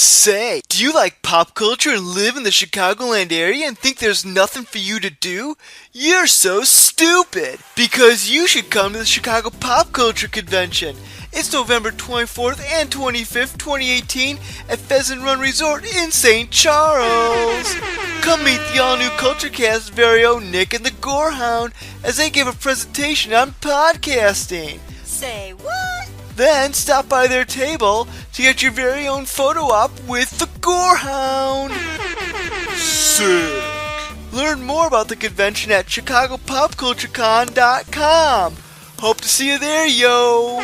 Say, do you like pop culture and live in the Chicagoland area and think there's nothing for you to do? You're so stupid! Because you should come to the Chicago Pop Culture Convention. It's November 24th and 25th, 2018 at Pheasant Run Resort in St. Charles. Come meet the all-new CultureCast's very own Nick and the Gorehound as they give a presentation on podcasting. Say what? Then stop by their table to get your very own photo op with the Gorehound. Sick! Learn more about the convention at ChicagoPopCultureCon.com. Hope to see you there, yo!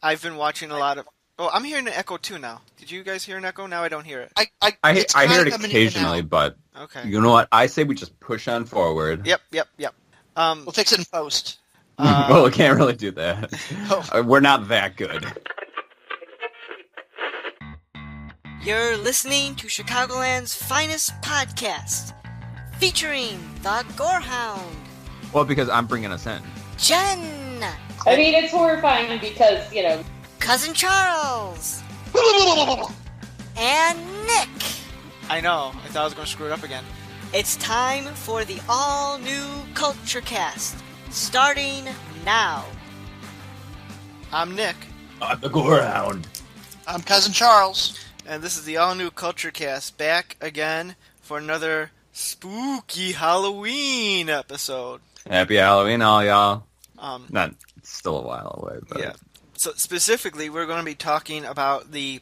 I've been watching a lot of... Oh, I'm hearing an echo too now. Did you guys hear an echo? Now I don't hear it. I hear it occasionally, but okay. You know what? I say we just push on forward. Yep. We'll fix it in post. Well, we can't really do that. Oh. We're not that good. You're listening to Chicagoland's finest podcast, featuring the Gorehound, Well, because I'm bringing us in. Jen, I mean, it's horrifying because, Cousin Charles, and Nick. I know. I thought I was going to screw it up again. It's time for the all-new CultureCast, starting now. I'm Nick. I'm the Gorehound. I'm Cousin Charles. And this is the all-new CultureCast, back again for another spooky Halloween episode. Happy Halloween, all y'all. Not it's still a while away, but yeah. So specifically, we're going to be talking about the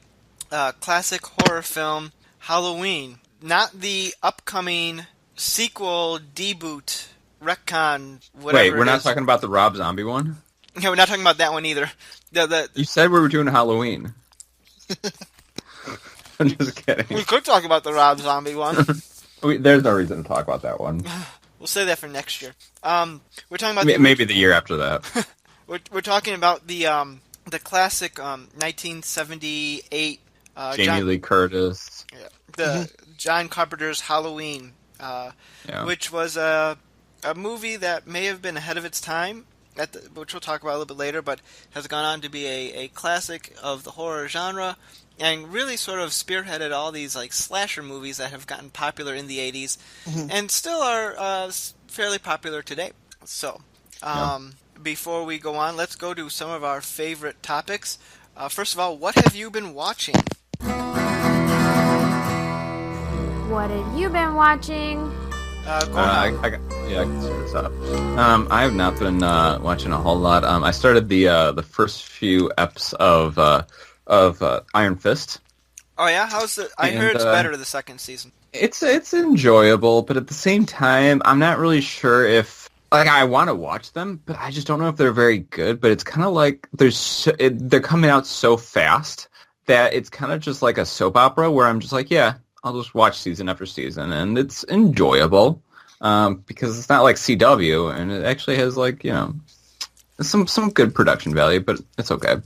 classic horror film Halloween, not the upcoming sequel, deboot, retcon, whatever. Wait, we're not talking about the Rob Zombie one? Yeah, we're not talking about that one either. You said we were doing Halloween. I'm just kidding. We could talk about the Rob Zombie one. There's no reason to talk about that one. We'll save that for next year. We're talking about maybe the year after that. We're talking about the classic 1978 Jamie Lee Curtis. Yeah, John Carpenter's Halloween, which was a movie that may have been ahead of its time, which we'll talk about a little bit later, but has gone on to be a classic of the horror genre, and really sort of spearheaded all these like slasher movies that have gotten popular in the 80s, and still are fairly popular today. So, before we go on, let's go to some of our favorite topics. First of all, what have you been watching? What have you been watching? I can start this up. I have not been watching a whole lot. I started the first few eps of Iron Fist. Oh yeah, how's it? I heard it's better the second season. It's enjoyable, but at the same time, I'm not really sure if I want to watch them, but I just don't know if they're very good. But it's kind of like they're coming out so fast that it's kind of just like a soap opera where I'm just like, yeah, I'll just watch season after season, and it's enjoyable because it's not like CW, and it actually has some good production value, but it's okay.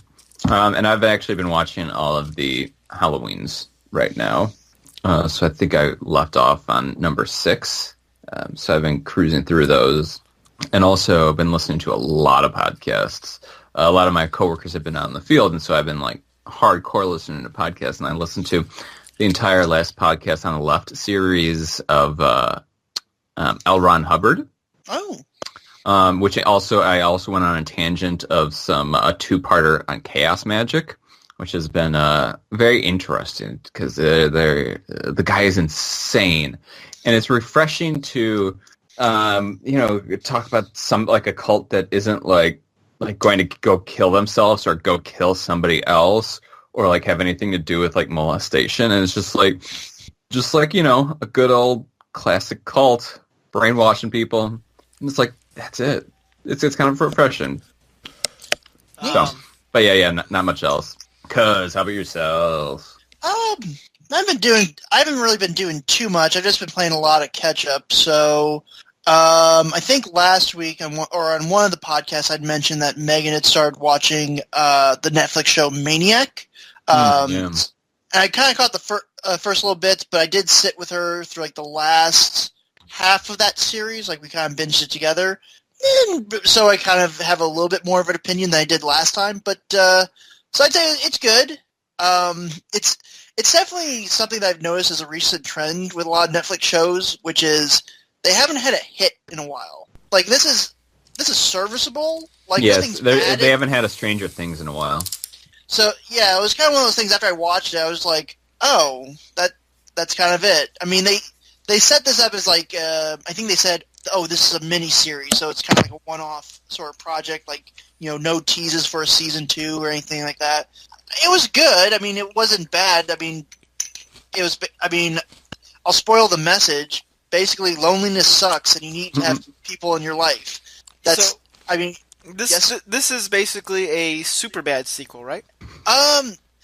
And I've actually been watching all of the Halloweens right now, so I think I left off on number 6. So I've been cruising through those, and also been listening to a lot of podcasts. A lot of my coworkers have been out in the field, and so I've been hardcore listening to podcasts, and I listened to the entire last podcast on the Left series of L. Ron Hubbard. Oh. Which I also went on a tangent of a 2-parter on chaos magic, which has been very interesting because the guy is insane, and it's refreshing to talk about a cult that isn't like going to go kill themselves or go kill somebody else or have anything to do with molestation, and it's just a good old classic cult brainwashing people, and it's that's it. It's kind of refreshing. But not much else. Cuz, how about yourself? I haven't really been doing too much. I've just been playing a lot of catch up. So, I think last week on one of the podcasts I'd mentioned that Megan had started watching the Netflix show Maniac. And I kind of caught the first little bits, but I did sit with her through the last half of that series. We kind of binged it together. And so I kind of have a little bit more of an opinion than I did last time. But So I'd say it's good. It's definitely something that I've noticed as a recent trend with a lot of Netflix shows, which is they haven't had a hit in a while. Like this is serviceable. Like yes, nothing's they haven't had a Stranger Things in a while. So yeah, it was kind of one of those things. After I watched it, I was like, oh, that's kind of it. I mean, they set this up as like I think they said, oh, this is a mini series, so it's kind of like a one-off sort of project. Like no teases for a season 2 or anything like that. It was good. I mean, it wasn't bad. I mean, it was. I mean, I'll spoil the message. Basically, loneliness sucks, and you need to have people in your life. That's. So, I mean, this is basically a Superbad sequel, right?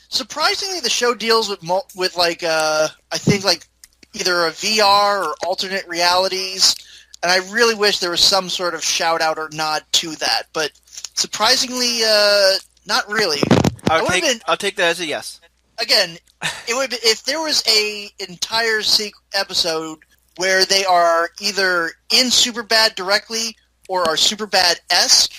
Surprisingly, the show deals with like I think like either a VR or alternate realities, and I really wish there was some sort of shout out or nod to that. But surprisingly, not really. I'll take that as a yes. Again, it would be, if there was a entire episode where they are either in Superbad directly or are Superbad-esque,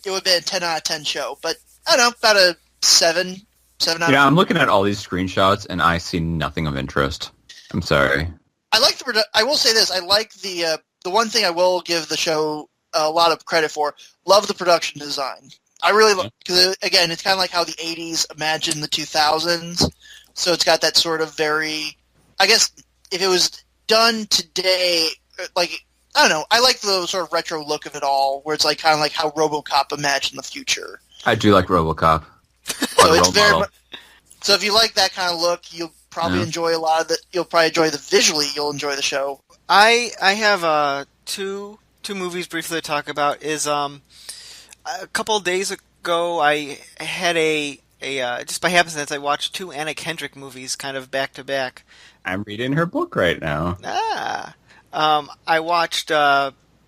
it would be a 10 out of 10 show. But I don't know, about a 7 out of 10. Yeah, I'm looking at all these screenshots and I see nothing of interest. I'm sorry. I like I will say this. I like the one thing I will give the show a lot of credit for. Love the production design. I really because again, it's kind of like how the '80s imagined the 2000s. So it's got that sort of very. I guess if it was done today, like I don't know, I like the sort of retro look of it all, where it's like kind of like how RoboCop imagined the future. I do like RoboCop. So it's very. So if you like that kind of look, you'll probably enjoy a lot of the. You'll probably enjoy the visually. You'll enjoy the show. I have two movies briefly to talk about. Is a couple of days ago, I had a just by happenstance, I watched 2 Anna Kendrick movies kind of back to back. I'm reading her book right now. I watched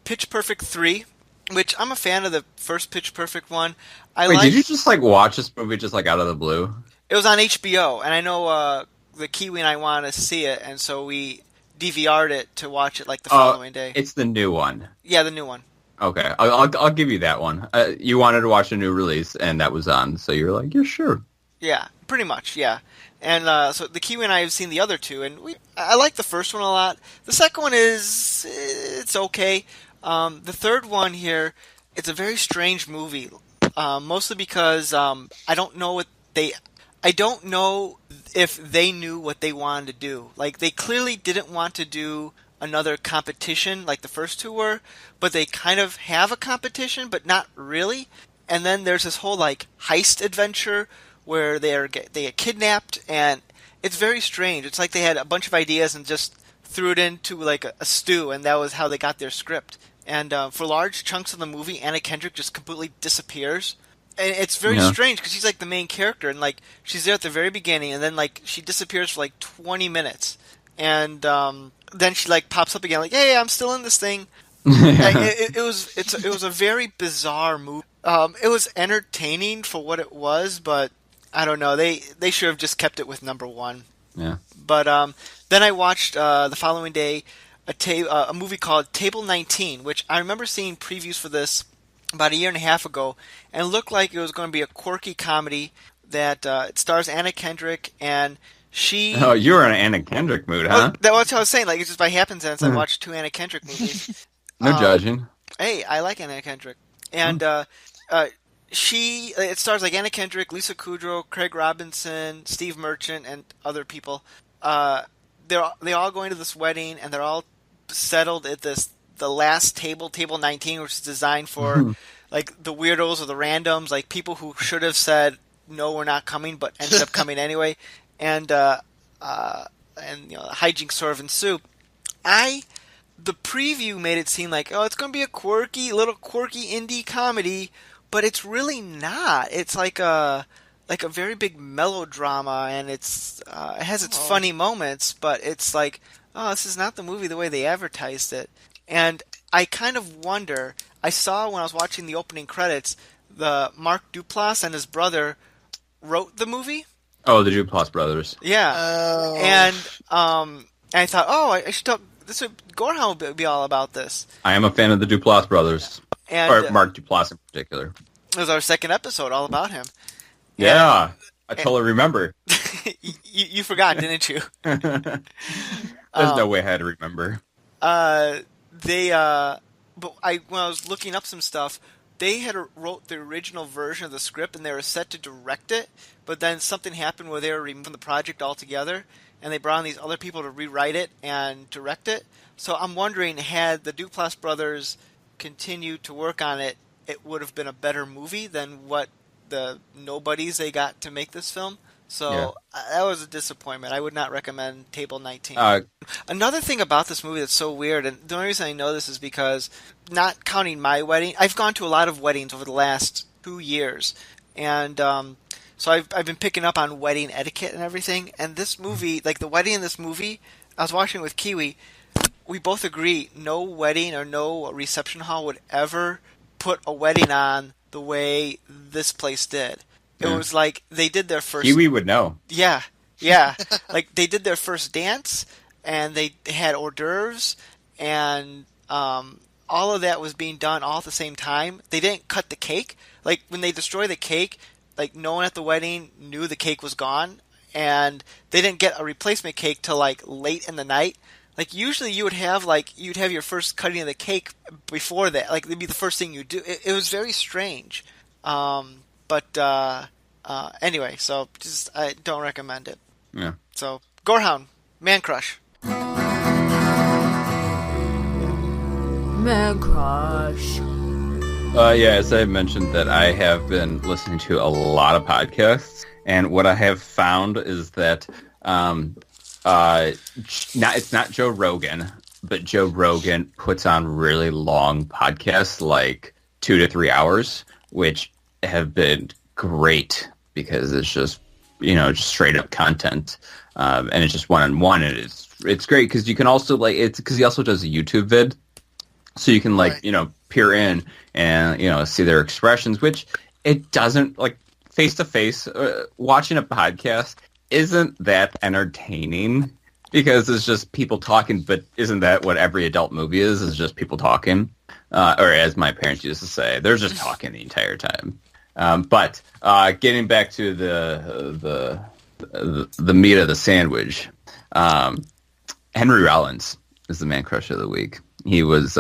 Pitch Perfect 3, which I'm a fan of the first Pitch Perfect one. Did you just like watch this movie just like out of the blue? It was on HBO, and I know the Kiwi and I wanted to see it, and so we DVR'd it to watch it like the following day. It's the new one. Yeah, the new one. Okay, I'll give you that one. You wanted to watch a new release, and that was on, so you're like, yeah, sure. Yeah, pretty much, yeah. And so the Kiwi and I have seen the other 2, and I like the first one a lot. The second one it's okay. The third one here, it's a very strange movie, mostly because I don't know if they knew what they wanted to do. Like, they clearly didn't want to do another competition like the first 2 were, but they kind of have a competition, but not really. And then there's this whole like heist adventure where they get kidnapped, and it's very strange. It's like they had a bunch of ideas and just threw it into like a stew, and that was how they got their script. And for large chunks of the movie, Anna Kendrick just completely disappears. And it's very strange because she's like the main character, and like she's there at the very beginning, and then like she disappears for like 20 minutes, and then she like pops up again, like, "Hey, I'm still in this thing." It was a very bizarre movie. It was entertaining for what it was, but I don't know. They should have just kept it with number 1. Yeah. But then I watched the following day a movie called Table 19, which I remember seeing previews for this about a year and a half ago, and it looked like it was going to be a quirky comedy that it stars Anna Kendrick, and she... Oh, you were in an Anna Kendrick mood, huh? That's what I was saying. Like, it's just by happenstance I watched 2 Anna Kendrick movies. No judging. Hey, I like Anna Kendrick. And it stars like Anna Kendrick, Lisa Kudrow, Craig Robinson, Steve Merchant, and other people. They all go into this wedding, and they're all settled at the last table 19, which is designed for like the weirdos or the randoms, like people who should have said no, we're not coming, but ended up coming anyway, and hijinks sort of ensue. The preview made it seem like, oh, it's going to be a little quirky indie comedy, but it's really not. It's like a very big melodrama, and it has its funny moments, but it's like, oh, this is not the movie the way they advertised it. And I kind of wonder, I saw when I was watching the opening credits, the Mark Duplass and his brother wrote the movie. Oh, the Duplass brothers. Yeah. Oh. And I thought, oh, I should talk, Gorehound would be all about this. I am a fan of the Duplass brothers. And, or Mark Duplass in particular. It was our second episode all about him. Yeah, I totally remember. you forgot, didn't you? There's no way I had to remember. But when I was looking up some stuff, they had wrote the original version of the script and they were set to direct it, but then something happened where they were removed from the project altogether, and they brought in these other people to rewrite it and direct it. So I'm wondering, had the Duplass brothers continued to work on it, it would have been a better movie than what the nobodies they got to make this film. So that was a disappointment. I would not recommend Table 19. Another thing about this movie that's so weird, and the only reason I know this is because, not counting my wedding, I've gone to a lot of weddings over the last 2 years, and so I've been picking up on wedding etiquette and everything. And this movie, like the wedding in this movie, I was watching it with Kiwi. We both agree no wedding or no reception hall would ever put a wedding on the way this place did. It was like they did their first... Kiwi would know. Yeah. Like they did their first dance, and they had hors d'oeuvres, and all of that was being done all at the same time. They didn't cut the cake. Like when they destroy the cake, like no one at the wedding knew the cake was gone, and they didn't get a replacement cake till like late in the night. Like usually you'd have your first cutting of the cake before that. Like it'd be the first thing you do. It was very strange. Anyway, so just I don't recommend it. Yeah. So Gorehound, Man Crush. Man Crush. As I mentioned, that I have been listening to a lot of podcasts, and what I have found is that it's not Joe Rogan, but Joe Rogan puts on really long podcasts, like 2 to 3 hours, which have been great because it's just just straight up content, and it's just one-on-one, and it's great because you can also because he also does a YouTube vid, so you can peer in and see their expressions, which it doesn't face to face. Watching a podcast isn't that entertaining because it's just people talking, but isn't that what every adult movie is? Is just people talking, or as my parents used to say, they're just talking the entire time. But getting back to the meat of the sandwich, Henry Rollins is the man crush of the week. I was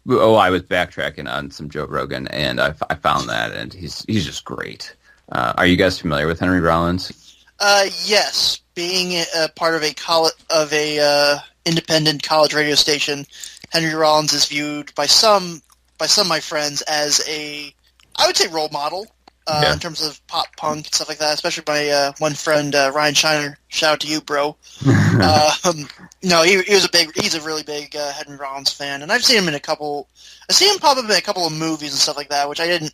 backtracking on some Joe Rogan, and I found that, and he's just great. Are you guys familiar with Henry Rollins? Yes, being a part of a independent college radio station, Henry Rollins is viewed by some of my friends as I would say role model in terms of pop punk and stuff like that. Especially my one friend Ryan Shiner. Shout out to you, bro. No, he's a really big Henry Rollins fan, and I've seen him in pop up in a couple of movies and stuff like that. Which I didn't.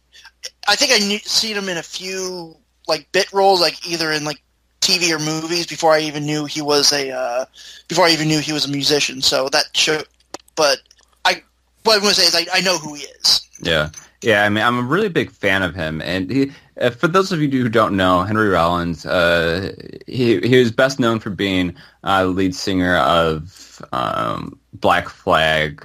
I think seen him in a few bit roles, either in TV or movies before I even knew he was a musician. So that show, but what I'm going to say is I know who he is. Yeah. Yeah, I mean, I'm a really big fan of him, and for those of you who don't know, Henry Rollins, he was best known for being the lead singer of Black Flag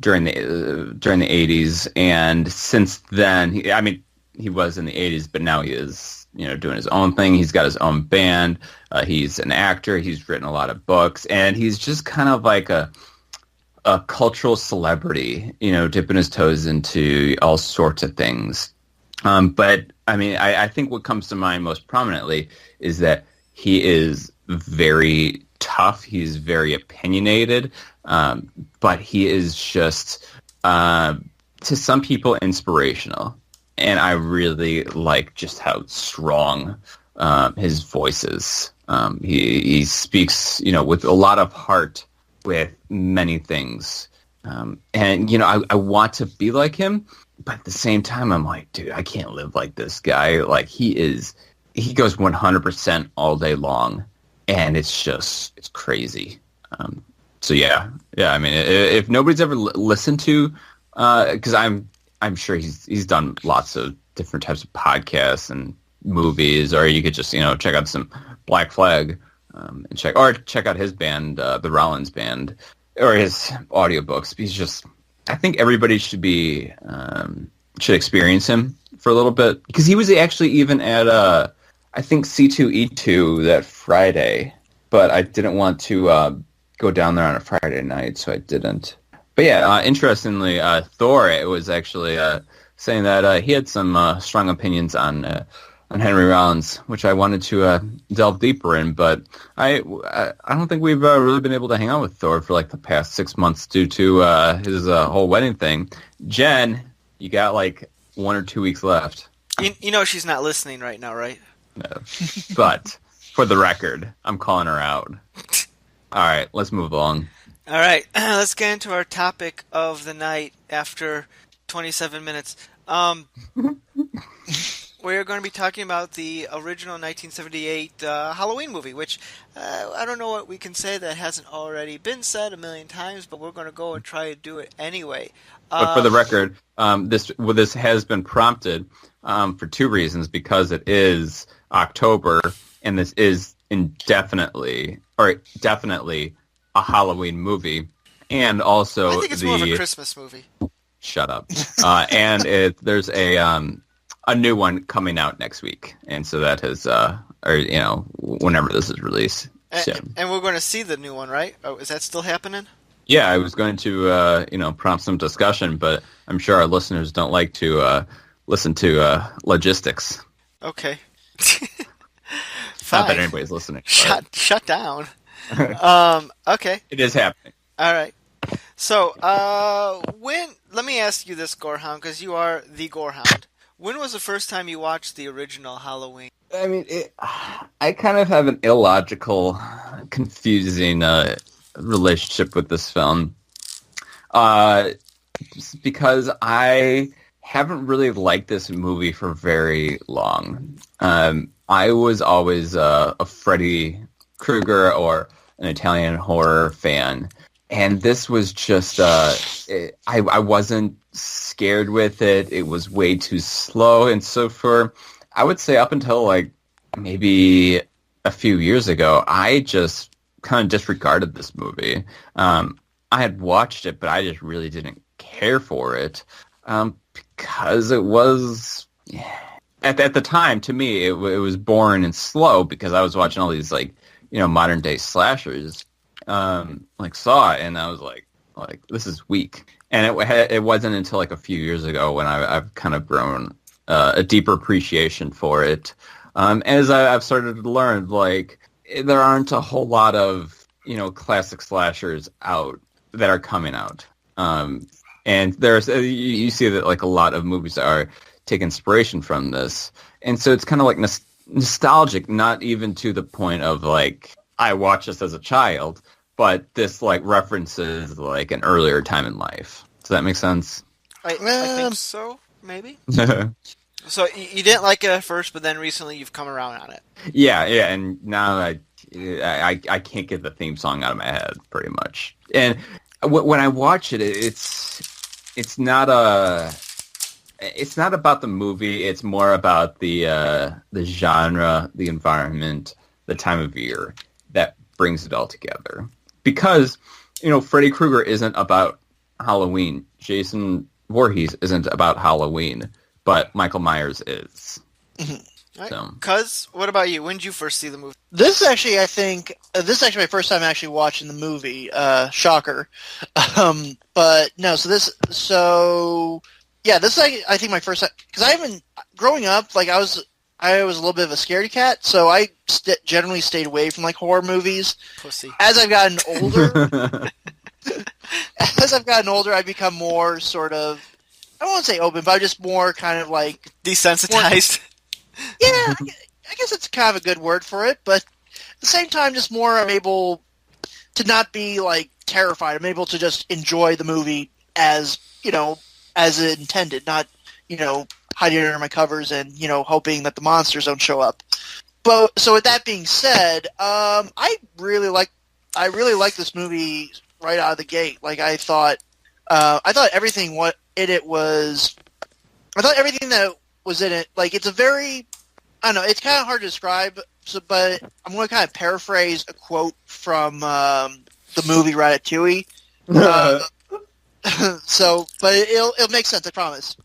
during the 80s, and since then, he was in the 80s, but now he is doing his own thing. He's got his own band. He's an actor. He's written a lot of books, and he's just kind of like a cultural celebrity, dipping his toes into all sorts of things. But I think what comes to mind most prominently is that he is very tough. He's very opinionated, but he is just, to some people, inspirational. And I really like just how strong his voice is. He speaks, with a lot of heart with many things. And, I want to be like him, but at the same time, I'm like, dude, I can't live like this guy. He goes 100% all day long, and it's crazy. So yeah. I mean, if nobody's ever listened to, because I'm sure he's done lots of different types of podcasts and movies, or you could just, check out some Black Flag, and check out his band, the Rollins Band, or his audiobooks. I think everybody should be should experience him for a little bit, because he was actually even at I think C2E2 that Friday, but I didn't want to go down there on a Friday night, so I didn't. But yeah, interestingly, Thor was actually saying that he had some strong opinions on Henry Rollins, which I wanted to delve deeper in, but I don't think we've really been able to hang out with Thor for like the past 6 months due to his whole wedding thing. Jen, you got like 1 or 2 weeks left. You know she's not listening right now, right? No. But for the record, I'm calling her out. All right, let's move along. All right, let's get into our topic of the night after 27 minutes. We're going to be talking about the original 1978 Halloween movie, which I don't know what we can say that hasn't already been said a million times, but we're going to go and try to do it anyway. But for the record, this has been prompted for 2 reasons, because it is October, and this is definitely a Halloween movie, and also I think it's more of a Christmas movie. Shut up. And there's a new one coming out next week, and so that has, whenever this is released. And we're going to see the new one, right? Oh, is that still happening? Yeah, I was going to, prompt some discussion, but I'm sure our listeners don't like to listen to logistics. Okay. Not that anybody's listening. Shut down. Okay. It is happening. All right. So, let me ask you this, Gorehound, because you are the Gorehound. When was the first time you watched the original Halloween? I mean, I kind of have an illogical, confusing relationship with this film. Because I haven't really liked this movie for very long. I was always a Freddy Krueger or an Italian horror fan. And this was just, I wasn't scared with it. It was way too slow. And so I would say up until like maybe a few years ago, I just kind of disregarded this movie. I had watched it, but I just really didn't care for it because it was, at the time, to me, it was boring and slow because I was watching all these like, modern day slashers. Like Saw, and I was like this is weak. And it wasn't until like a few years ago when I've kind of grown a deeper appreciation for it. As I've started to learn, like there aren't a whole lot of classic slashers out that are coming out. And there's you see that like a lot of movies are take inspiration from this, and so it's kind of like nostalgic, not even to the point of like I watched this as a child, but this like references like an earlier time in life. Does that make sense? I think so, maybe. So you didn't like it at first, but then recently you've come around on it. Yeah, and now I can't get the theme song out of my head, pretty much. And when I watch it, it's not about the movie. It's more about the genre, the environment, the time of year that brings it all together. Because, Freddy Krueger isn't about Halloween. Jason Voorhees isn't about Halloween, but Michael Myers is. Mm-hmm. Right. So. Cuz, what about you? When did you first see the movie? This is actually, this is actually my first time actually watching the movie. Shocker. But no, this is, I think my first time, because growing up, like I was a little bit of a scaredy cat, so I generally stayed away from like horror movies. Pussy. As I've gotten older, I've become more sort of, I don't want to say open, but I'm just more kind of like desensitized. I guess it's kind of a good word for it, but at the same time, just more I'm able to not be like terrified. I'm able to just enjoy the movie as as it intended, not hiding under my covers and hoping that the monsters don't show up. But so with that being said, I really like this movie right out of the gate. Like I thought everything that was in it. Like it's a very, I don't know, it's kind of hard to describe. So, but I'm going to kind of paraphrase a quote from the movie Ratatouille. But it'll make sense, I promise.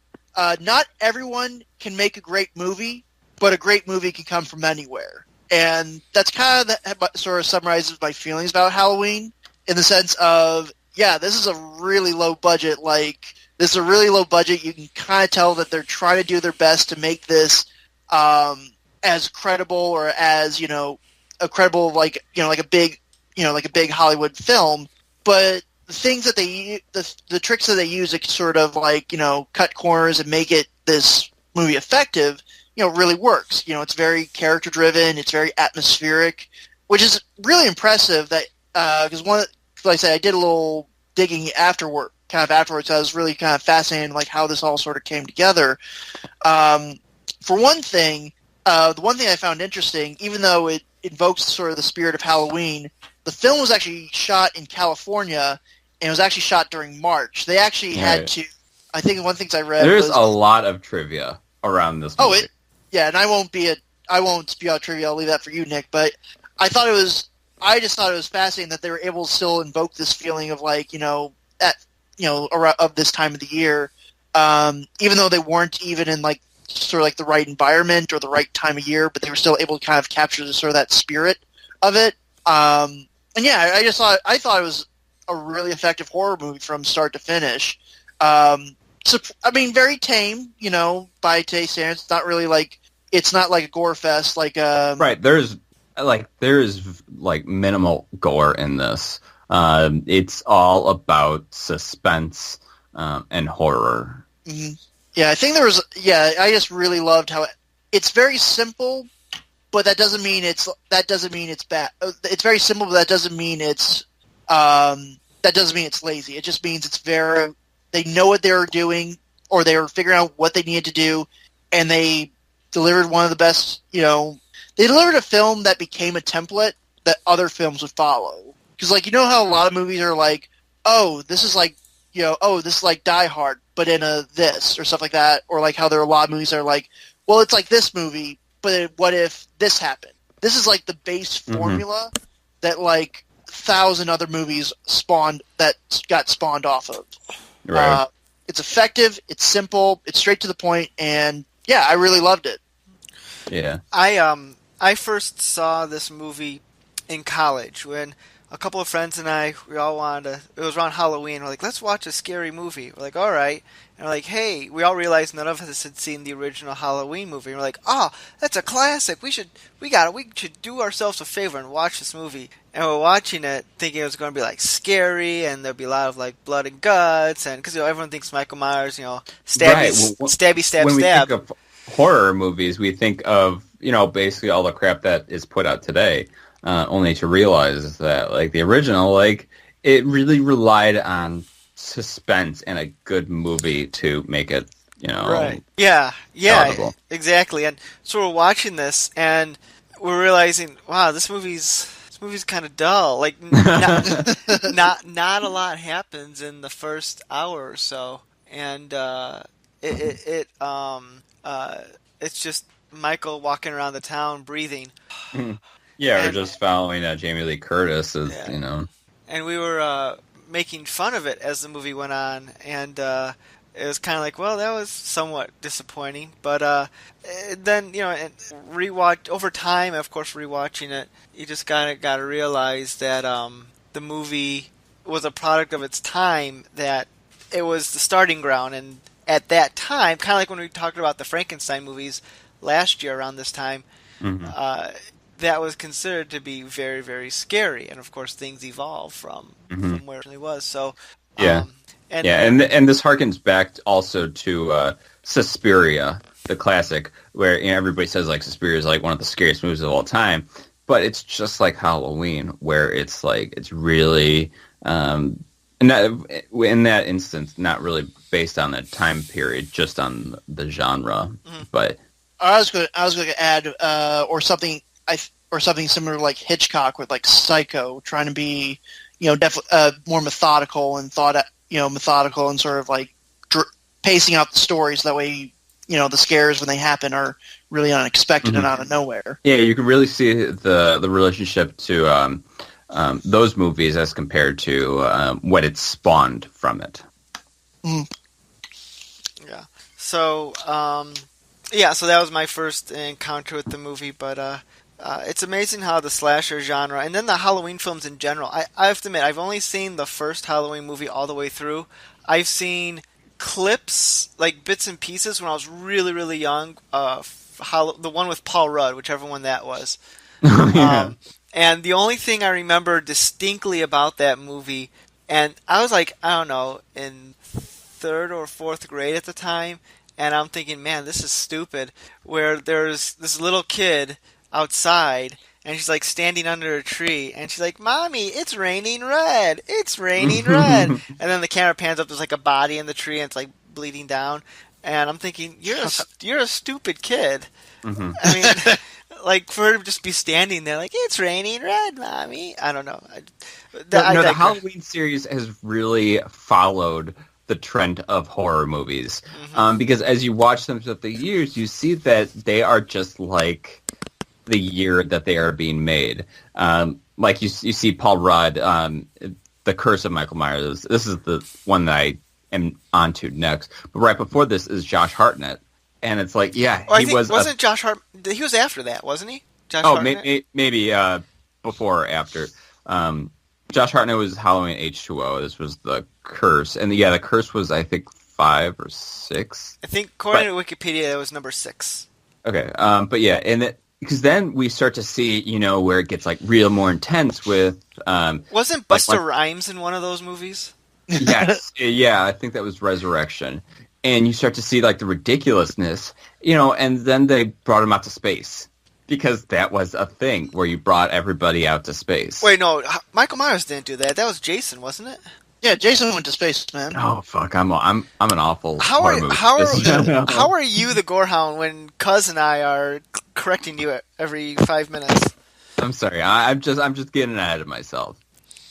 not everyone can make a great movie, but a great movie can come from anywhere. And that's kind of sort of summarizes my feelings about Halloween, in the sense of, yeah, this is a really low budget. This is a really low budget. You can kind of tell that they're trying to do their best to make this as credible, or as, a credible, like a big Hollywood film. But the things that the tricks that they use to sort of cut corners and make it this movie effective, really works. It's very character driven. It's very atmospheric, which is really impressive. That because like I said, I did a little digging afterwards. I was really kind of fascinated, how this all sort of came together. For one thing, the one thing I found interesting, even though it invokes sort of the spirit of Halloween, the film was actually shot in California, and it was actually shot during March. They actually had to. I think one of the things I read. There's a lot of trivia around this movie. And I won't spew out trivia. I'll leave that for you, Nick. But I just thought it was fascinating that they were able to still invoke this feeling of of this time of the year, even though they weren't even in the right environment or the right time of year, but they were still able to kind of capture sort of that spirit of it. And yeah, I thought it was a really effective horror movie from start to finish. So, I mean, very tame, by today's standards. It's not really it's not like a gore fest. Right. There's minimal gore in this. It's all about suspense and horror. Mm-hmm. Yeah, I think I just really loved how it's very simple, but that doesn't mean it's bad. It's very simple, but that doesn't mean it's lazy. It just means they know what they were doing, or they were figuring out what they needed to do, and they delivered one of the best, they delivered a film that became a template that other films would follow. Because, how a lot of movies are this is this is like Die Hard, but in a this, or stuff like that. Or how there are a lot of movies that are well, it's like this movie, but what if this happened? This is the base formula that 1,000 other movies got spawned off of. Right. It's effective, it's simple, it's straight to the point, and yeah, I really loved it. Yeah. I first saw this movie in college when a couple of friends and we all wanted to, it was around Halloween, we're let's watch a scary movie. We're all right. And we're hey, we all realized none of us had seen the original Halloween movie. And we're oh, that's a classic. We should do ourselves a favor and watch this movie. And we're watching it thinking it was going to be scary, and there'd be a lot of blood and guts, and because everyone thinks Michael Myers, stabby, right. stabby, stab, when stab. We think of horror movies, we think of basically all the crap that is put out today. Only to realize that, the original, it really relied on suspense and a good movie to make it, right. Yeah, palatable. Exactly. And so we're watching this, and we're realizing, wow, this movie's kind of dull. Not a lot happens in the first hour or so, and it's just Michael walking around the town breathing. Yeah, we're just following Jamie Lee Curtis, And we were making fun of it as the movie went on, and it was kind of well, that was somewhat disappointing. But then, and rewatch over time, of course, rewatching it, you just got to realize that the movie was a product of its time, that it was the starting ground, and at that time, kind of like when we talked about the Frankenstein movies last year around this time, that was considered to be very, very scary, and of course things evolve from where it really was. So and this harkens back also to Suspiria, the classic, where everybody says Suspiria is one of the scariest movies of all time, but it's just like Halloween, where it's it's really in that instance not really based on the time period, just on the genre. But I was going to add or something similar to Hitchcock with Psycho, trying to be more methodical and methodical and sort of pacing out the stories. That way, the scares when they happen are really unexpected and out of nowhere. Yeah, you can really see the relationship to those movies as compared to what it spawned from it. Yeah. So, yeah, so that was my first encounter with the movie, but it's amazing how the slasher genre, and then the Halloween films in general, I have to admit, I've only seen the first Halloween movie all the way through. I've seen clips, like bits and pieces when I was really, really young, the one with Paul Rudd, whichever one that was. Yeah. And the only thing I remember distinctly about that movie, and I was like, I don't know, in third or fourth grade at the time, and I'm thinking, man, this is stupid, where there's this little kid outside, and she's like standing under a tree, and she's like, "Mommy, it's raining red. It's raining red." And then the camera pans up, there's like a body in the tree, and it's like bleeding down. And I'm thinking, you're a stupid kid. Mm-hmm. I mean, like for her to just be standing there, like it's raining red, Mommy. I don't know. The Halloween series has really followed the trend of horror movies, because as you watch them throughout the years, you see that they are just like the year that they are being made. Like you see Paul Rudd, The Curse of Michael Myers. This is the one that I am onto next. But right before this is Josh Hartnett, and it's like, yeah, wasn't Josh Hartnett? He was after that, wasn't he? Josh Hartnett? Maybe before or after. Josh Hartnett was Halloween H2O. This was The Curse, and yeah, The Curse was I think 5 or 6. I think according to Wikipedia, it was number 6. Okay, but yeah, and because then we start to see, where it gets like real more intense with. Wasn't Busta Rhymes in one of those movies? Yes, yeah, I think that was Resurrection, and you start to see like the ridiculousness, and then they brought him out to space because that was a thing where you brought everybody out to space. Wait, no, Michael Myers didn't do that. That was Jason, wasn't it? Yeah, Jason went to space, man. Oh fuck, I'm an awful. How are you, the Gorehound, when Cuz and I are correcting you every 5 minutes? I'm sorry, I'm just getting ahead of myself.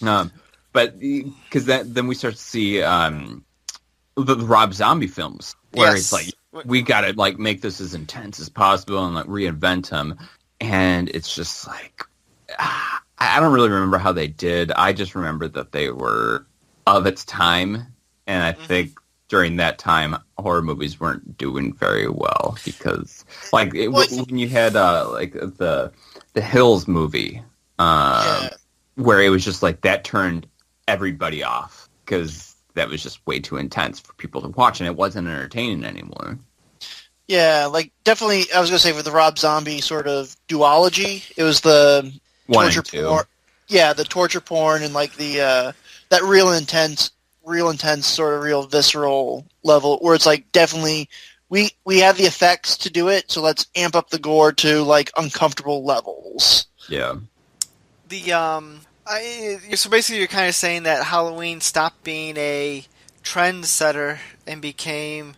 But because then we start to see the Rob Zombie films where it's like we gotta like make this as intense as possible and like reinvent him, and it's just like I don't really remember how they did. I just remember that they were of its time, and I think during that time horror movies weren't doing very well because like when you had like the Hills movie where it was just like that turned everybody off because that was just way too intense for people to watch, and it wasn't entertaining anymore. Yeah, like definitely I was gonna say for the Rob Zombie sort of duology, it was the 1 torture and 2. porn. Yeah, the torture porn and like the that real intense sort of real visceral level where it's like definitely we have the effects to do it, so let's amp up the gore to like uncomfortable levels. Yeah. So basically you're kind of saying that Halloween stopped being a trendsetter and became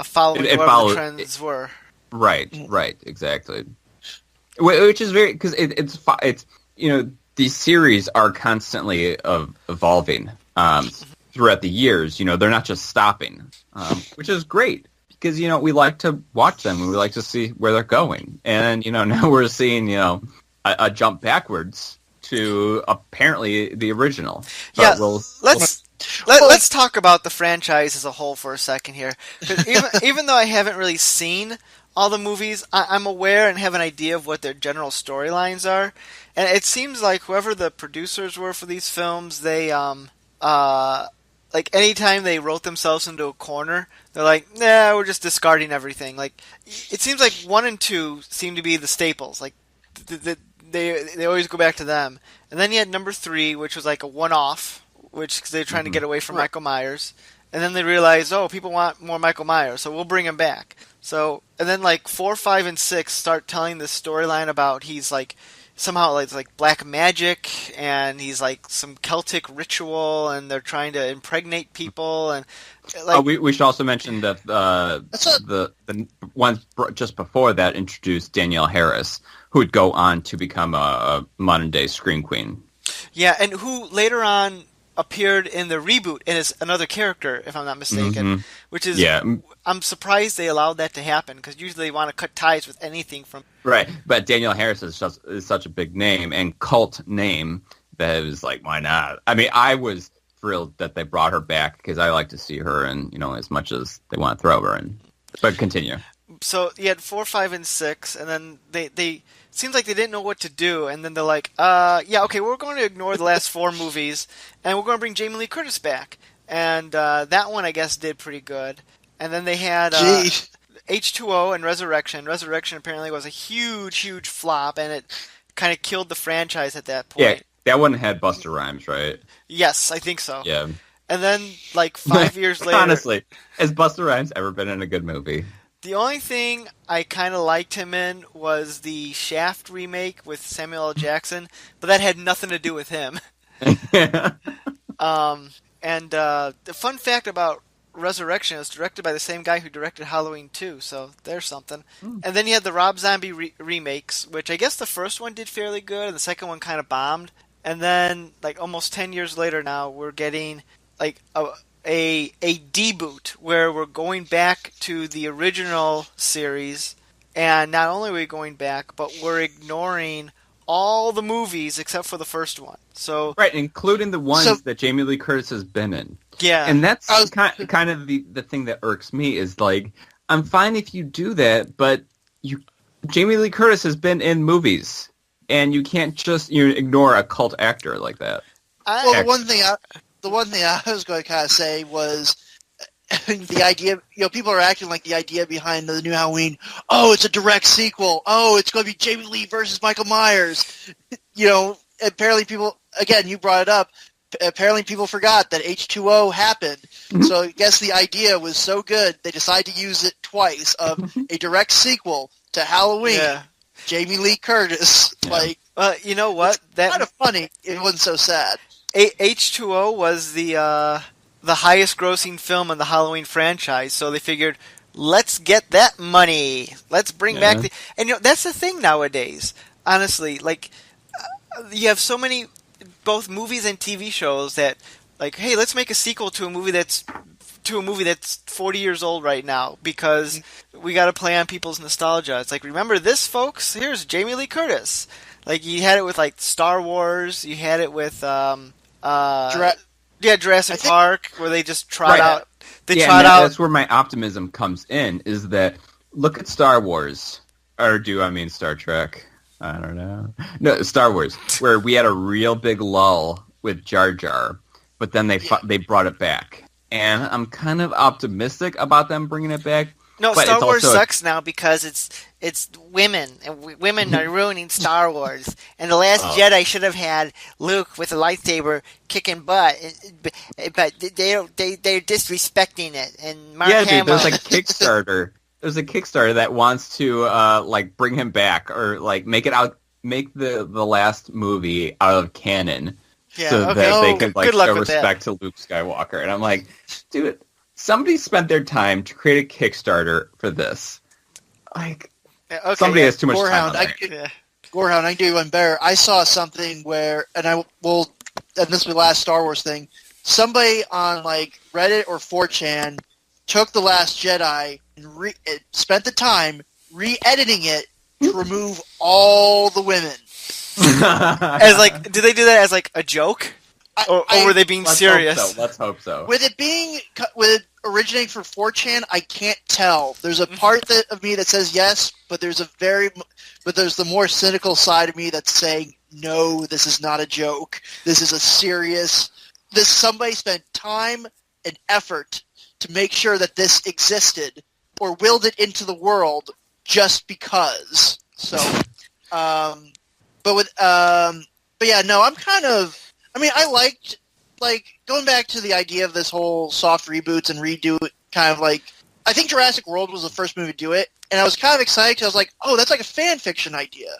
following whatever the trends were. Right, exactly. Which is very, because it's these series are constantly evolving throughout the years. They're not just stopping, which is great because we like to watch them and we like to see where they're going. And now we're seeing a jump backwards to apparently the original. But let's talk about the franchise as a whole for a second here. 'Cause even though I haven't really seen all the movies, I'm aware and have an idea of what their general storylines are. And it seems like whoever the producers were for these films, they like anytime they wrote themselves into a corner, they're like, nah, we're just discarding everything. Like it seems like 1 and 2 seem to be the staples. Like they always go back to them. And then you had number 3, which was like a one-off, because they're trying to get away from Michael Myers. And then they realized, people want more Michael Myers, so we'll bring him back. So, and then like 4, 5, and 6 start telling this storyline about he's like somehow like black magic, and he's like some Celtic ritual, and they're trying to impregnate people, and like we should also mention that the ones just before that introduced Danielle Harris, who would go on to become a modern day Scream Queen. Yeah, and who later on appeared in the reboot and is another character, if I'm not mistaken. Which is, I'm surprised they allowed that to happen, because usually they want to cut ties with anything from... Right, but Danielle Harris is such a big name and cult name that it was like, why not? I mean, I was thrilled that they brought her back, because I like to see her, and as much as they want to throw her in. But continue. So you had 4, 5, and 6, and then they seems like they didn't know what to do, and then they're like, yeah, okay, we're going to ignore the last 4 movies, and we're going to bring Jamie Lee Curtis back. And that one, I guess, did pretty good. And then they had H2O and Resurrection. Resurrection apparently was a huge, huge flop, and it kind of killed the franchise at that point. Yeah, that one had Busta Rhymes, right? Yes, I think so. Yeah. And then, like, 5 years later... Honestly, has Busta Rhymes ever been in a good movie? The only thing I kind of liked him in was the Shaft remake with Samuel L. Jackson, but that had nothing to do with him. Yeah. And the fun fact about Resurrection is directed by the same guy who directed Halloween 2, so there's something. And then you had the Rob Zombie remakes, which I guess the first one did fairly good, and the second one kind of bombed. And then, like, almost 10 years later now, we're getting, like, a deboot where we're going back to the original series, and not only are we going back, but we're ignoring all the movies except for the first one. So right, including the ones that Jamie Lee Curtis has been in. Yeah. And that's kind of the thing that irks me is, like, I'm fine if you do that, but Jamie Lee Curtis has been in movies, and you can't just ignore a cult actor like that. The one thing I was going to kind of say was the idea, people are acting like the idea behind the new Halloween, oh, it's a direct sequel. Oh, it's going to be Jamie Lee versus Michael Myers. Apparently people, again, you brought it up, apparently people forgot that H2O happened. So I guess the idea was so good, they decided to use it twice of a direct sequel to Halloween. Yeah. Jamie Lee Curtis. Yeah. You know what? That's kind of funny. It wasn't so sad. H2O was the highest grossing film in the Halloween franchise, so they figured, let's get that money. Let's bring back the... And that's the thing nowadays, honestly. Like, you have so many, both movies and TV shows that, like, hey, let's make a sequel to a movie that's 40 years old right now because we got to play on people's nostalgia. It's like, remember this, folks? Here's Jamie Lee Curtis. Like, you had it with, like, Star Wars. You had it with... Jurassic Park, where they just trot out. That's where my optimism comes in. Is that look at Star Wars, or do I mean Star Trek? I don't know. No, Star Wars, where we had a real big lull with Jar Jar, but then they brought it back, and I'm kind of optimistic about them bringing it back. No, Star Wars sucks now because it's women, and women are ruining Star Wars. And The Last Jedi should have had Luke with a lightsaber kicking butt, but they're disrespecting it. And Mark Hamill... there's like Kickstarter. There's a Kickstarter that wants to bring him back or like make the last movie out of canon, that they can show respect to Luke Skywalker. And I'm like, dude. Somebody spent their time to create a Kickstarter for this. Somebody has too much time on Gorehound, I can do one better. I saw something where, and this is the last Star Wars thing, somebody on like Reddit or 4chan took The Last Jedi and spent the time re-editing it to remove all the women. As like, did they do that as like a joke? Or were they being serious? Let's hope so. With it originating from 4chan, I can't tell. There's a part of me that says yes, but there's the more cynical side of me that's saying no. This is not a joke. This is a serious. Somebody spent time and effort to make sure that this existed or willed it into the world just because. So, but yeah, no, I'm kind of. I mean, I liked, going back to the idea of this whole soft reboots and redo it, kind of like, I think Jurassic World was the first movie to do it, and I was kind of excited because I was like, oh, that's like a fan fiction idea.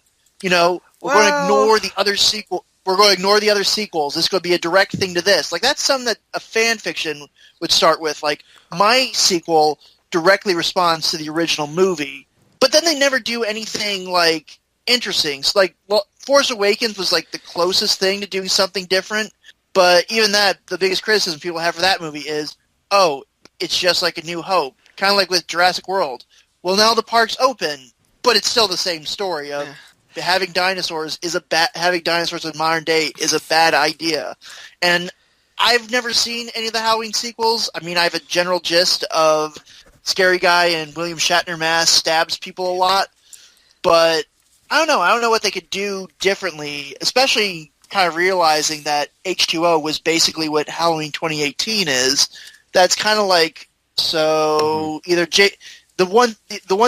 We're going to ignore the other sequel. We're going to ignore the other sequels. This is going to be a direct thing to this. Like, that's something that a fan fiction would start with. Like, my sequel directly responds to the original movie, but then they never do anything, like, interesting. So, like, Force Awakens was like the closest thing to doing something different, but even that, the biggest criticism people have for that movie is, oh, it's just like A New Hope. Kind of like with Jurassic World. Well, now the park's open, but it's still the same story of having dinosaurs in modern day is a bad idea. And I've never seen any of the Halloween sequels. I mean, I have a general gist of scary guy in William Shatner mask stabs people a lot. But I don't know. I don't know what they could do differently, especially kind of realizing that H2O was basically what Halloween 2018 is. That's kind of like, so either the one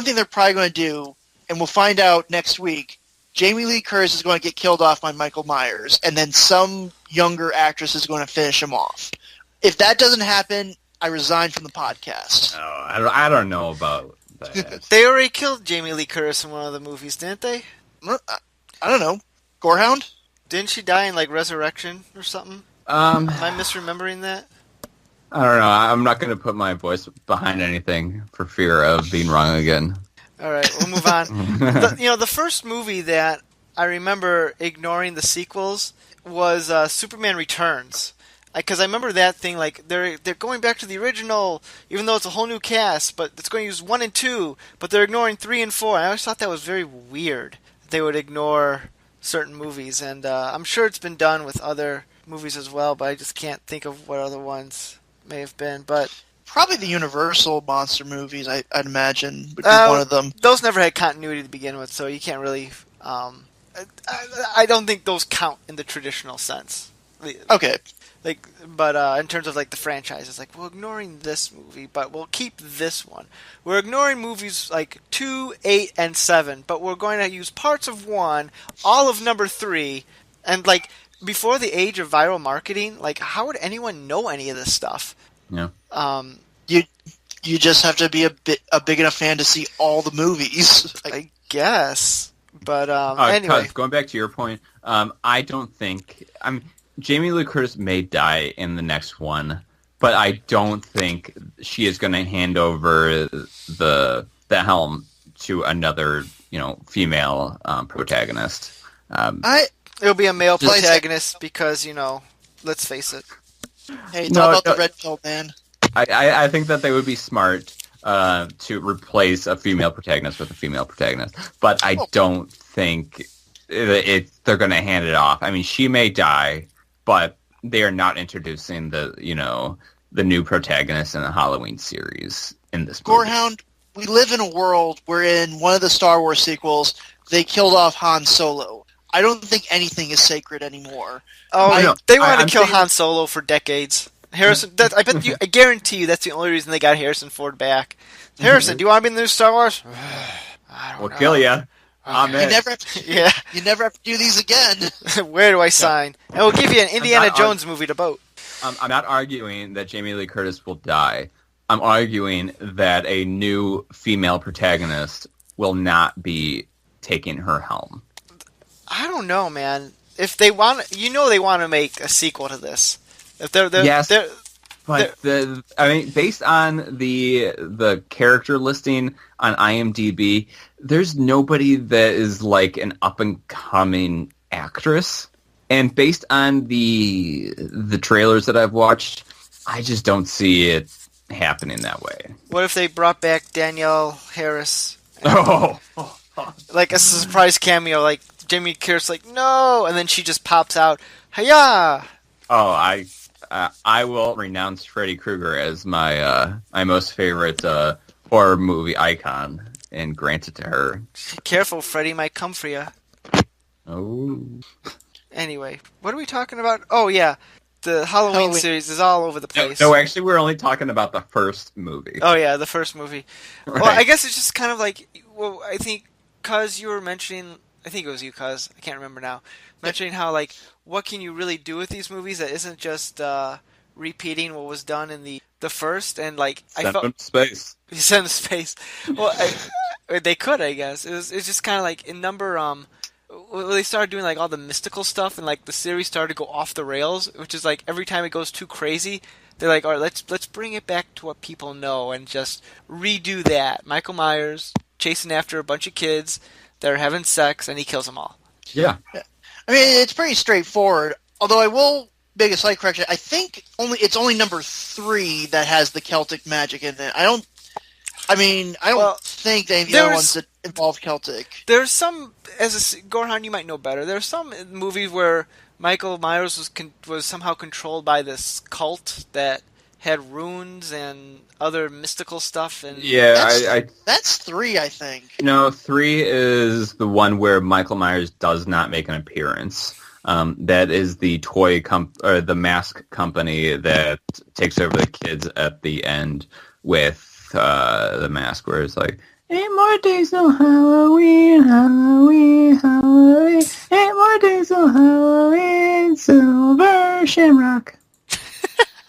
thing they're probably going to do, and we'll find out next week, Jamie Lee Curtis is going to get killed off by Michael Myers, and then some younger actress is going to finish him off. If that doesn't happen, I resign from the podcast. Oh, I don't know about that. They already killed Jamie Lee Curtis in one of the movies, didn't they? I don't know. Gorehound? Didn't she die in, like, Resurrection or something? Am I misremembering that? I don't know. I'm not going to put my voice behind anything for fear of being wrong again. All right, we'll move on. The first movie that I remember ignoring the sequels was Superman Returns. Because I remember that thing, like, they're going back to the original, even though it's a whole new cast, but it's going to use 1 and 2, but they're ignoring 3 and 4. And I always thought that was very weird. They would ignore certain movies, and I'm sure it's been done with other movies as well, but I just can't think of what other ones may have been. But probably the Universal monster movies, I'd imagine, would be one of them. Those never had continuity to begin with, so you can't really... I don't think those count in the traditional sense. Okay. But in terms of like the franchise, it's like, we're ignoring this movie, but we'll keep this one. We're ignoring movies like 2, 8, and 7, but we're going to use parts of 1, all of number 3, and like before the age of viral marketing, like how would anyone know any of this stuff? Yeah. You just have to be a big enough fan to see all the movies. I guess. But anyway, going back to your point, I don't think Jamie Lee Curtis may die in the next one, but I don't think she is going to hand over the helm to another, female protagonist. It'll be a male protagonist because, let's face it. Hey, talk about the red pill, man. I think that they would be smart to replace a female protagonist with a female protagonist, but I don't think they're going to hand it off. I mean, she may die, but they are not introducing the new protagonist in the Halloween series in this movie. Gorehound, we live in a world where in one of the Star Wars sequels, they killed off Han Solo. I don't think anything is sacred anymore. Oh, they wanted to kill Han Solo for decades. Harrison, I guarantee you that's the only reason they got Harrison Ford back. Harrison, do you want to be in the new Star Wars? We'll kill you. Amen. You never have to do these again. Where do I sign? And we'll give you an Indiana Jones movie to vote. I'm not arguing that Jamie Lee Curtis will die. I'm arguing that a new female protagonist will not be taking her helm. I don't know, man. If they want, they want to make a sequel to this. If they're based on the character listing on IMDb, there's nobody that is like an up and coming actress, and based on the trailers that I've watched, I just don't see it happening that way. What if they brought back Danielle Harris? Oh, like a surprise cameo, like Jamie Curtis, like no, and then she just pops out, hiya! Oh, I will renounce Freddy Krueger as my most favorite horror movie icon and grant it to her. Careful, Freddy might come for you. Oh. Anyway, what are we talking about? Oh yeah, the Halloween series is all over the place. No, actually, we're only talking about the first movie. Oh yeah, the first movie. Right. Well, I guess it's just kind of like, I think, cuz you were mentioning, I think it was you, cuz I can't remember now, mentioning how like, what can you really do with these movies that isn't just repeating what was done in the first, and like send them to space. You send them to space. Well, they could, I guess. It's just kind of like in number they started doing like all the mystical stuff, and like the series started to go off the rails, which is like every time it goes too crazy, they're like, all right, let's bring it back to what people know and just redo that. Michael Myers chasing after a bunch of kids that are having sex, and he kills them all. Yeah. I mean, it's pretty straightforward. Although I will make a slight correction. I think it's only number 3 that has the Celtic magic in it. I don't think any of the other ones that involve Celtic. There's some, as a Gorehound, you might know better. There's some movies where Michael Myers was somehow controlled by this cult that had runes and other mystical stuff. And Yeah, that's 3, I think. No, 3 is the one where Michael Myers does not make an appearance. That is the or the mask company that takes over the kids at the end with the mask, where it's like, 8 more days till Halloween, Halloween, Halloween. 8 more days till Halloween, Silver Shamrock.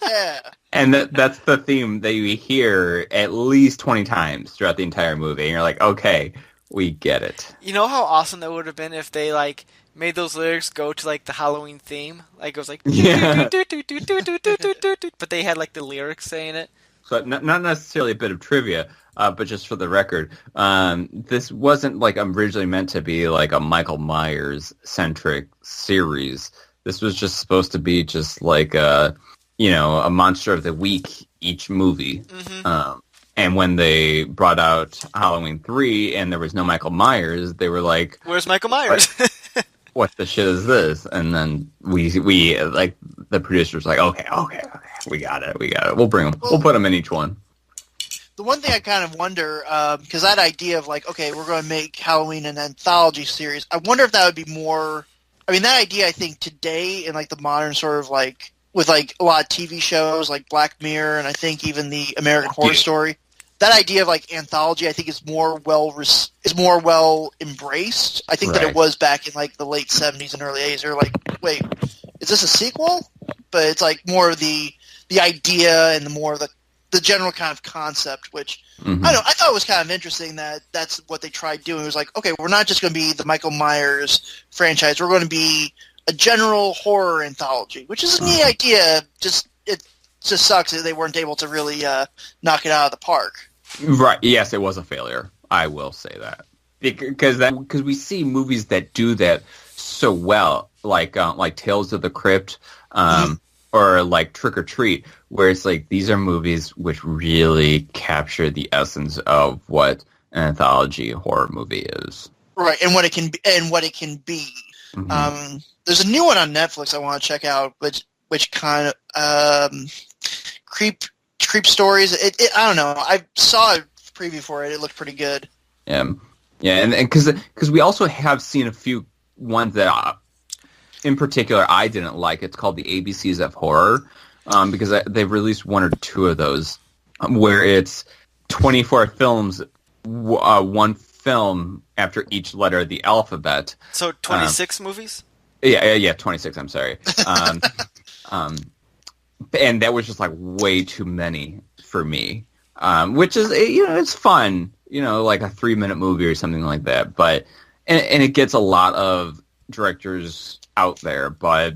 Yeah. And that's the theme that you hear at least 20 times throughout the entire movie. And you're like, okay, we get it. You know how awesome that would have been if they, like, made those lyrics go to, like, the Halloween theme? Like, it was like... Yeah. But they had, like, the lyrics saying it. So not necessarily a bit of trivia, but just for the record, this wasn't, like, originally meant to be, like, a Michael Myers-centric series. This was just supposed to be just, like, a monster of the week each movie. Mm-hmm. And when they brought out Halloween 3 and there was no Michael Myers, they were like, "Where's Michael Myers? What the shit is this?" And then we like, the producers were like, okay, we got it. We'll bring them. We'll put them in each one. The one thing I kind of wonder, because that idea of, like, okay, we're going to make Halloween an anthology series, I wonder if that would be more... I mean, that idea, I think, today in, like, the modern sort of, like, with, like, a lot of TV shows like Black Mirror and I think even the American Horror Story, that idea of, like, anthology, I think is more well embraced. I think that it was back in, like, the late 70s and early 80s. They're like, wait, is this a sequel? But it's, like, more of the idea and the more of the general kind of concept, which I thought was kind of interesting that that's what they tried doing. It was like, okay, we're not just going to be the Michael Myers franchise. We're going to be a general horror anthology, which is a neat idea. It just sucks that they weren't able to really knock it out of the park. Right. Yes, it was a failure. I will say that. Because we see movies that do that so well, like Tales of the Crypt, or like Trick or Treat, where it's like these are movies which really capture the essence of what an anthology horror movie is. Right, and what it can be. Mm-hmm. There's a new one on Netflix I want to check out, which kind of creep stories. I don't know. I saw a preview for it. It looked pretty good. Yeah, and because we also have seen a few ones that, in particular, I didn't like. It's called the ABCs of Horror, because they've released 1 or 2 of those, where it's 24 films, 1 film after each letter of the alphabet. So 26 movies? Yeah, 26. I'm sorry. And that was just like way too many for me. Which is, it's fun, like a 3-minute movie or something like that. But and it gets a lot of directors out there, but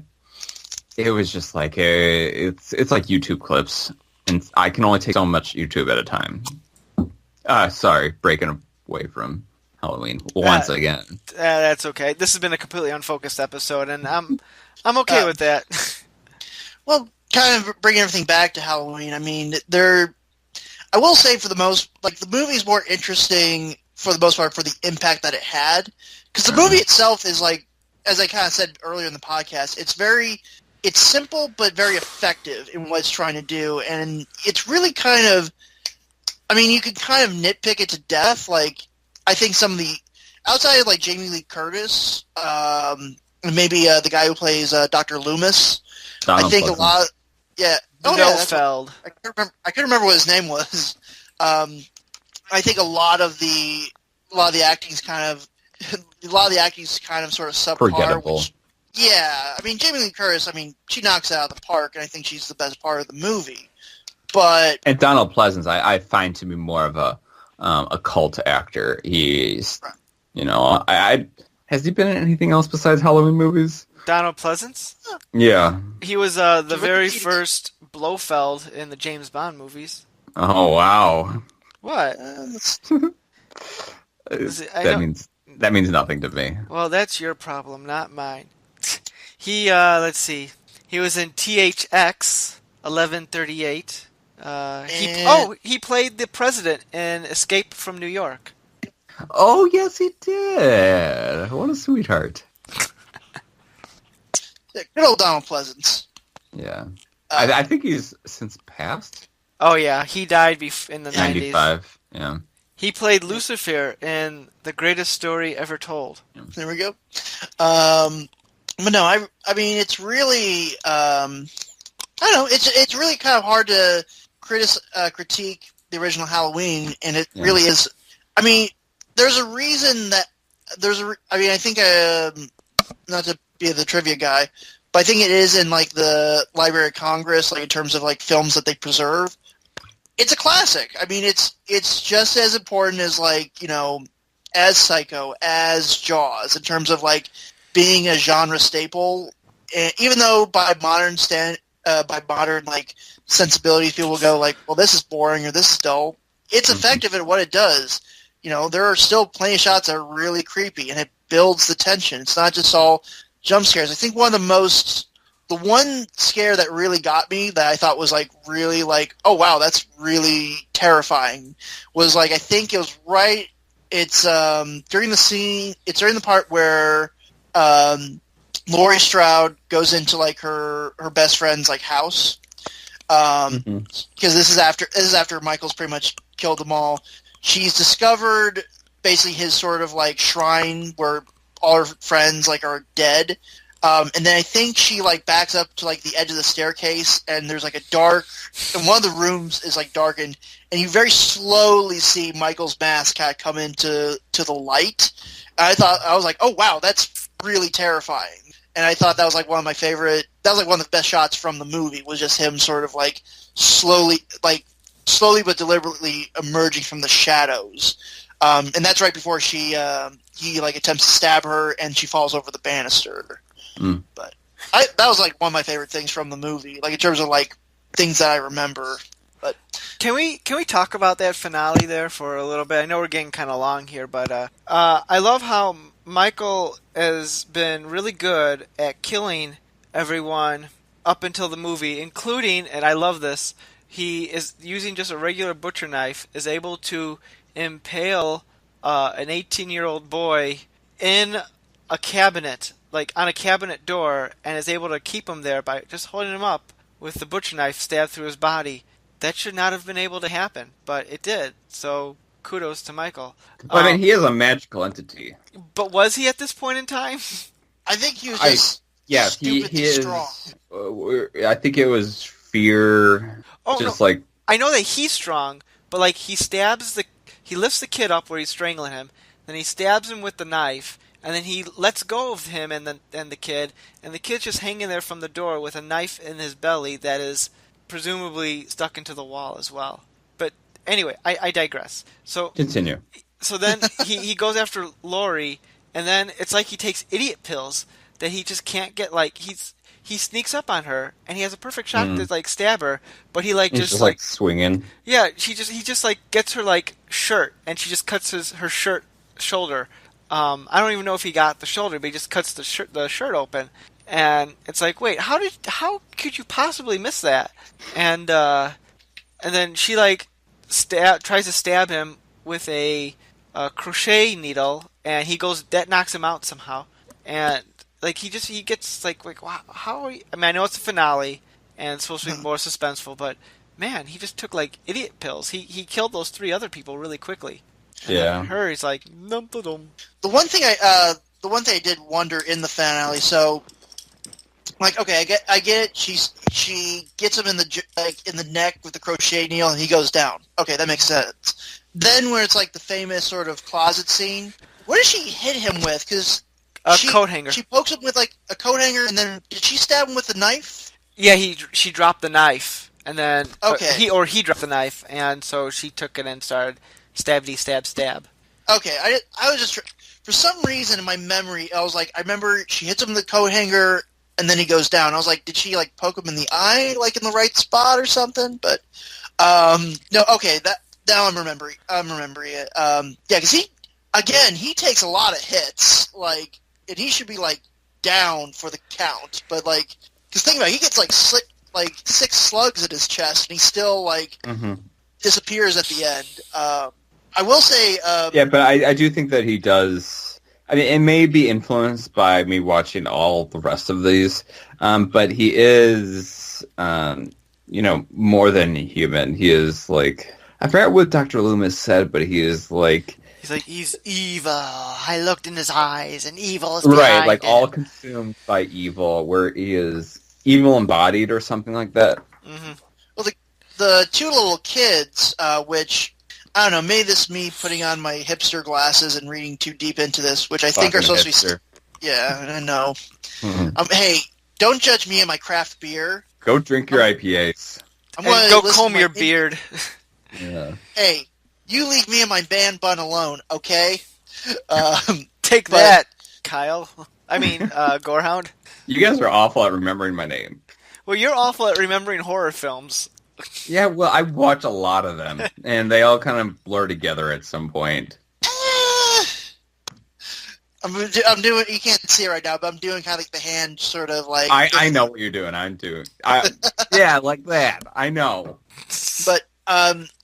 it was just like it's like YouTube clips, and I can only take so much YouTube at a time. Sorry, breaking away from Halloween once again. That's okay. This has been a completely unfocused episode, and I'm okay with that. Well, kind of bringing everything back to Halloween. I mean, I will say for the most, like, the movie's more interesting for the most part for the impact that it had, because the movie itself is, like, as I kind of said earlier in the podcast, it's simple but very effective in what it's trying to do, and it's really kind of, I mean, you could kind of nitpick it to death. Like, I think some of the, outside of, like, Jamie Lee Curtis, maybe the guy who plays Dr. Loomis, I think a lot, Feld. I couldn't remember what his name was. I think a lot of the acting's kind of sort of subpar. Forgettable. Yeah, I mean, Jamie Lee Curtis, I mean, she knocks it out of the park, and I think she's the best part of the movie. But and Donald Pleasence, I find to be more of a cult actor. He's, has he been in anything else besides Halloween movies? Donald Pleasence? Yeah. He was the very first Blofeld in the James Bond movies. Oh, wow. What? That means nothing to me. Well, that's your problem, not mine. He, let's see. He was in THX 1138. He played the president in Escape from New York. Oh, yes, he did. What a sweetheart. Yeah, good old Donald Pleasence. Yeah. I think he's since passed. Oh yeah, he died in the 90s. 95. Yeah. He played Lucifer in The Greatest Story Ever Told. There we go. But no, I mean, it's really, I don't know, it's really kind of hard to critique the original Halloween, and it really is. I mean, there's a reason that I think, not to be the trivia guy, but I think it is in like the Library of Congress, like in terms of like films that they preserve. It's a classic. I mean, it's just as important as like, you know, as Psycho, as Jaws, in terms of like being a genre staple. And even though by modern like sensibilities, people will go like, well, this is boring or this is dull. It's effective at what it does. You know, there are still plenty of shots that are really creepy, and it builds the tension. It's not just all jump scares. I think the one scare that really got me that I thought was like really like, oh wow, that's really terrifying, was like, I think it was right. It's during the part where Laurie Strode goes into like her best friend's like house, because this is after Michael's pretty much killed them all. She's discovered basically his sort of like shrine where all her friends like are dead. And then I think she like backs up to like the edge of the staircase, and there's like and one of the rooms is like darkened, and you very slowly see Michael's mask kind of come into the light. And I was like, oh wow, that's really terrifying. And I thought that was like one of my favorite. That was like one of the best shots from the movie, was just him sort of like slowly but deliberately emerging from the shadows. And that's right before he like attempts to stab her, and she falls over the banister. But that was like one of my favorite things from the movie, like in terms of like things that I remember. But can we talk about that finale there for a little bit? I know we're getting kind of long here, but I love how Michael has been really good at killing everyone up until the movie, including, and I love this, he is using just a regular butcher knife, is able to impale an 18-year-old boy in a cabinet, like on a cabinet door, and is able to keep him there by just holding him up with the butcher knife stabbed through his body. That should not have been able to happen, but it did. So kudos to Michael. I mean, he is a magical entity. But was he at this point in time? I think he was just stupidly strong. I think it was fear. Like, I know that he's strong, but like he lifts the kid up where he's strangling him, then he stabs him with the knife, and then he lets go of him and the kid's just hanging there from the door with a knife in his belly that is presumably stuck into the wall as well. But anyway, I digress. So continue. So then he goes after Laurie, and then it's like he takes idiot pills that he just can't get. Like he sneaks up on her, and he has a perfect shot to like stab her, but he's just like swinging. Yeah, he just like gets her like shirt, and she just cuts her shirt shoulder. I don't even know if he got the shoulder, but he just cuts the shirt open, and it's like, wait, how could you possibly miss that? And then she like tries to stab him with a crochet needle, and that knocks him out somehow, and like he gets like wow, how are you? I mean, I know it's a finale and it's supposed to be more suspenseful, but man, he just took like idiot pills. He killed those 3 other people really quickly. And then her, he's like, num-da-dum. The one thing I did wonder in the finale, so like, okay, I get it. She gets him in the neck with the crochet needle, and he goes down. Okay, that makes sense. Then where it's like the famous sort of closet scene, what does she hit him with? Because a coat hanger. She pokes him with like a coat hanger, and then did she stab him with a knife? Yeah, she dropped the knife, and then he dropped the knife, and so she took it and started stabby stab. Okay, I was just, for some reason in my memory, I was like, I remember she hits him with the coat hanger, and then he goes down. I was like, did she like poke him in the eye, like in the right spot or something? But no, okay, now I'm remembering it. Yeah, because he takes a lot of hits, like, and he should be like down for the count. But like, because think about it, he gets like 6 slugs at his chest, and he still like disappears at the end. I will say, yeah, but I do think that he does. I mean, it may be influenced by me watching all the rest of these, but he is, more than human. He is like, I forgot what Dr. Loomis said, but he is like... He's like, he's evil. I looked in his eyes, and evil is behind right, like him. all consumed by evil, where he is evil embodied or something like that. Mm-hmm. Well, the two little kids, which, I don't know, maybe this is me putting on my hipster glasses and reading too deep into this, which I think are supposed to be... Yeah, I know. Mm-hmm. Hey, don't judge me and my craft beer. Go drink your IPAs. And go comb your beard. Yeah. Hey, you leave me and my band bun alone, okay? Take that, Kyle. I mean, Gorehound. You guys are awful at remembering my name. Well, you're awful at remembering horror films. Yeah, well, I watch a lot of them, and they all kind of blur together at some point. I'm doing, you can't see it right now, but I'm doing kind of like the hand sort of like... I know what you're doing. I'm doing... yeah, like that. I know. But,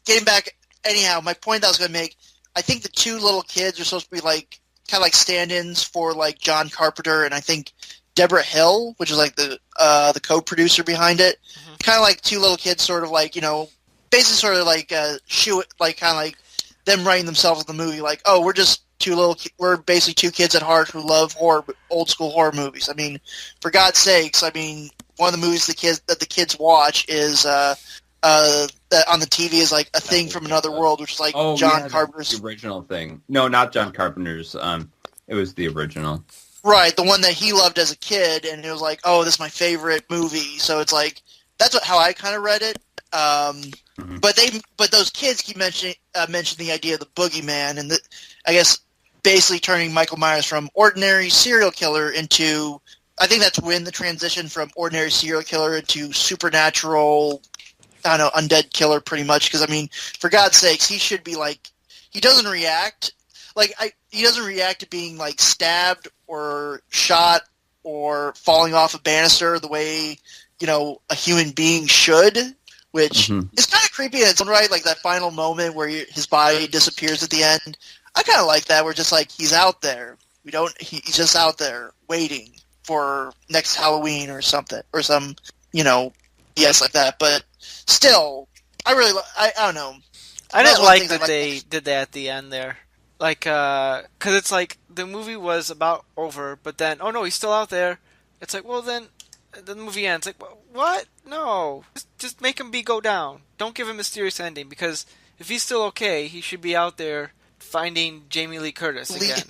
getting back, anyhow, my point that I was going to make, I think the two little kids are supposed to be like, kind of like stand-ins for like John Carpenter and I think Deborah Hill, which is like the co-producer behind it. Mm-hmm. Kind of like two little kids sort of like, basically sort of like, like kind of like them writing themselves in the movie, like, oh, we're basically two kids at heart who love old school horror movies. I mean, for God's sakes, I mean, one of the movies that the kids watch is that on the TV is like A Thing from Another World, which is like John Carpenter's the original thing. No, not John Carpenter's. It was the original. Right, the one that he loved as a kid, and it was like, oh, this is my favorite movie. So it's like that's how I kind of read it. Mm-hmm. But those kids keep mentioning the idea of the boogeyman, and I guess basically turning Michael Myers from ordinary serial killer into, I think that's when the transition from ordinary serial killer into supernatural, I don't know, undead killer pretty much. Because I mean, for God's sakes, he should be like, he doesn't react to being like stabbed or shot or falling off a banister the way a human being should. Which is kind of creepy in its own right, like that final moment where his body disappears at the end. I kind of like that, where just like he's out there. He's just out there waiting for next Halloween or something, or some, BS like that. But still, I don't know. I didn't like that they did that at the end there. Like, because it's like the movie was about over, but then, oh no, he's still out there. It's like, well then the movie ends. Like, what? No. Just make him go down. Don't give him a mysterious ending, because if he's still okay, he should be out there finding Jamie Lee Curtis again.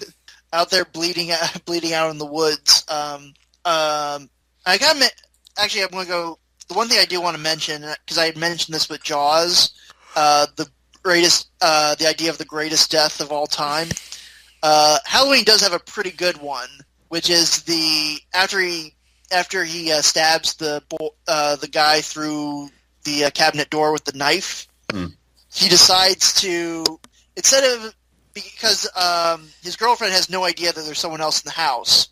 Out there bleeding out in the woods. I'm going to go... The one thing I do want to mention, because I had mentioned this with Jaws, the idea of the greatest death of all time. Halloween does have a pretty good one, which is after he stabs the guy through the cabinet door with the knife, he decides to, instead of, because his girlfriend has no idea that there's someone else in the house,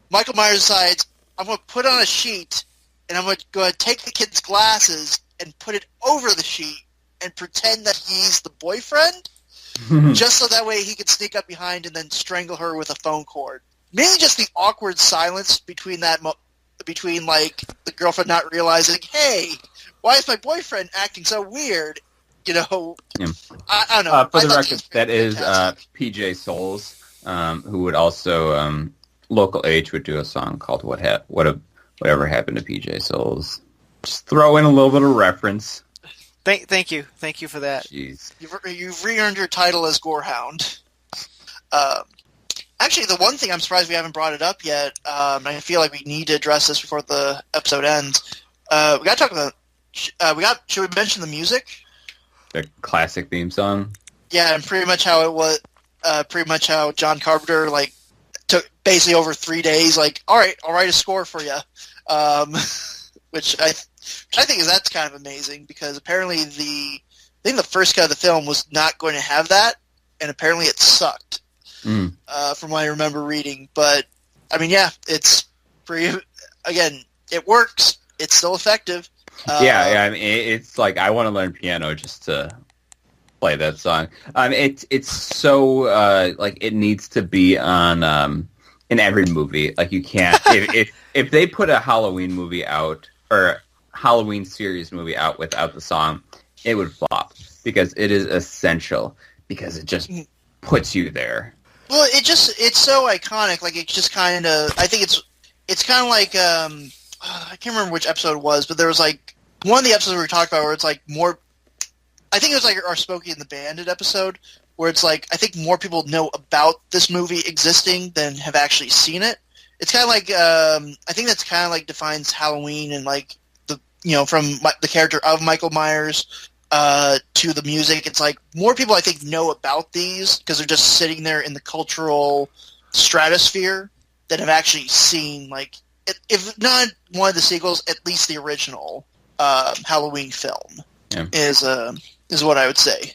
Michael Myers decides, I'm going to put on a sheet, and I'm going to take the kid's glasses and put it over the sheet and pretend that he's the boyfriend, just so that way he can sneak up behind and then strangle her with a phone cord. Mainly just the awkward silence between like the girlfriend not realizing, hey, why is my boyfriend acting so weird? I don't know. For the record, that is PJ Souls, who would also Local H would do a song called Whatever Happened to PJ Souls. Just throw in a little bit of reference. Thank you for that. Jeez, you've re-earned your title as Gorehound. Actually, the one thing I'm surprised we haven't brought it up yet, and I feel like we need to address this before the episode ends. We got to talk about. Should we mention the music? The classic theme song. Yeah, and pretty much how it was. Pretty much how John Carpenter took basically over 3 days. Like, all right, I'll write a score for you. Which I think that's kind of amazing, because apparently I think the first cut of the film was not going to have that, and apparently it sucked. From what I remember reading. But, I mean, yeah, it's pretty... Again, it works. It's still effective. I mean, it's like, I want to learn piano just to play that song. It's so like it needs to be on in every movie. Like you can't if they put a Halloween movie out or Halloween series movie out without the song, it would flop because it is essential because it just puts you there. Well, it's so iconic. Like it just kind of. I think it's kind of like I can't remember which episode it was, but there was like one of the episodes we were talking about where it's like more. I think it was like our Smokey and the Bandit episode where it's like I think more people know about this movie existing than have actually seen it. It's kind of like I think that's kind of like defines Halloween and like the from the character of Michael Myers to the music. It's like more people I think know about these because they're just sitting there in the cultural stratosphere that have actually seen like if not one of the sequels, at least the original Halloween film is what I would say.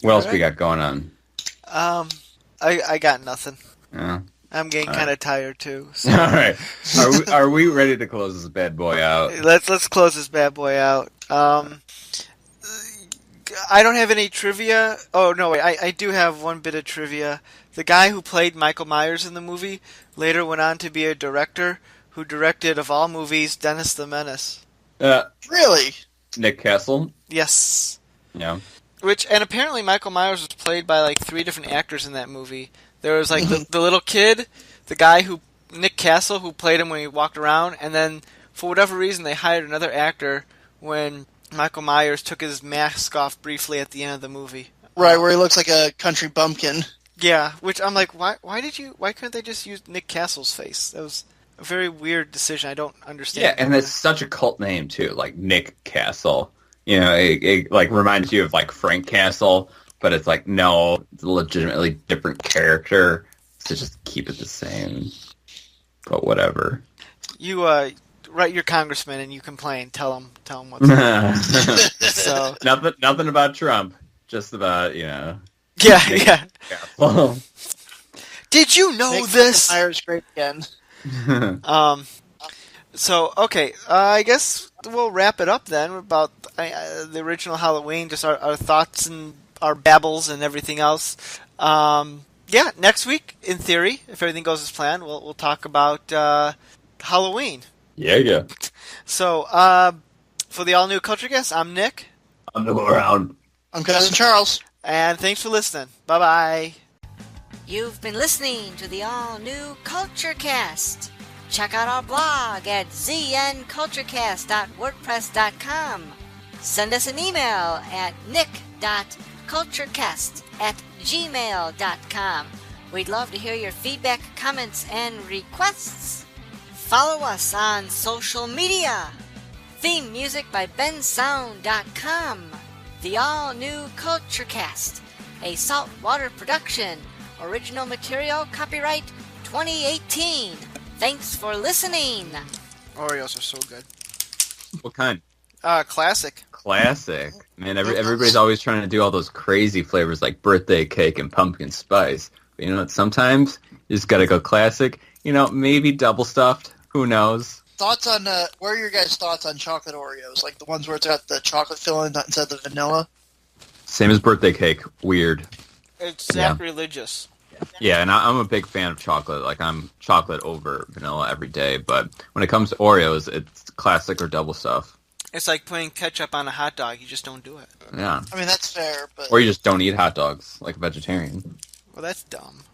What else we got going on? I got nothing. Yeah. I'm getting kind of tired too. So. All right, are we ready to close this bad boy out? Let's close this bad boy out. I don't have any trivia. Oh no, wait, I do have one bit of trivia. The guy who played Michael Myers in the movie later went on to be a director who directed, of all movies, Dennis the Menace. Really? Nick Castle? Yes. Yeah. And apparently Michael Myers was played by like 3 different actors in that movie. There was like the little kid, the guy Nick Castle, who played him when he walked around, and then for whatever reason they hired another actor when Michael Myers took his mask off briefly at the end of the movie. Right, where he looks like a country bumpkin. Yeah, which I'm like, why couldn't they just use Nick Castle's face? That was a very weird decision. I don't understand. Yeah, and it's such a cult name too, like Nick Castle. It like reminds you of like Frank Castle, but it's like no, it's a legitimately different character. So just keep it the same. But whatever. You write your congressman and you complain. Tell him what's up. So nothing about Trump. Just about Yeah. Castle. Did you know Make this? Myers great again. So, okay, I guess we'll wrap it up then about the original Halloween, just our thoughts and our babbles and everything else. Yeah, next week, in theory, if everything goes as planned, we'll talk about Halloween. Yeah. So, for the all-new Culture Guest, I'm Nick. I'm the Gorehound. I'm Cousin Charles. And thanks for listening. Bye-bye. You've been listening to the all-new Culture Cast. Check out our blog at znculturecast.wordpress.com. Send us an email at nick.culturecast@gmail.com. We'd love to hear your feedback, comments, and requests. Follow us on social media. Theme music by bensound.com. The all-new Culture Cast, a saltwater production. Original material copyright 2018. Thanks for listening. Oreos are so good. What kind? Classic. Classic. Man, everybody's always trying to do all those crazy flavors like birthday cake and pumpkin spice. But you know what? Sometimes you just gotta go classic. Maybe double stuffed. Who knows? Thoughts on what are your guys' thoughts on chocolate Oreos? Like the ones where it's got the chocolate filling instead of the vanilla? Same as birthday cake. Weird. It's sacrilegious. Yeah, and I'm a big fan of chocolate. Like, I'm chocolate over vanilla every day. But when it comes to Oreos, it's classic or double stuff. It's like putting ketchup on a hot dog. You just don't do it. Yeah. I mean, that's fair, but... Or you just don't eat hot dogs, like a vegetarian. Well, that's dumb.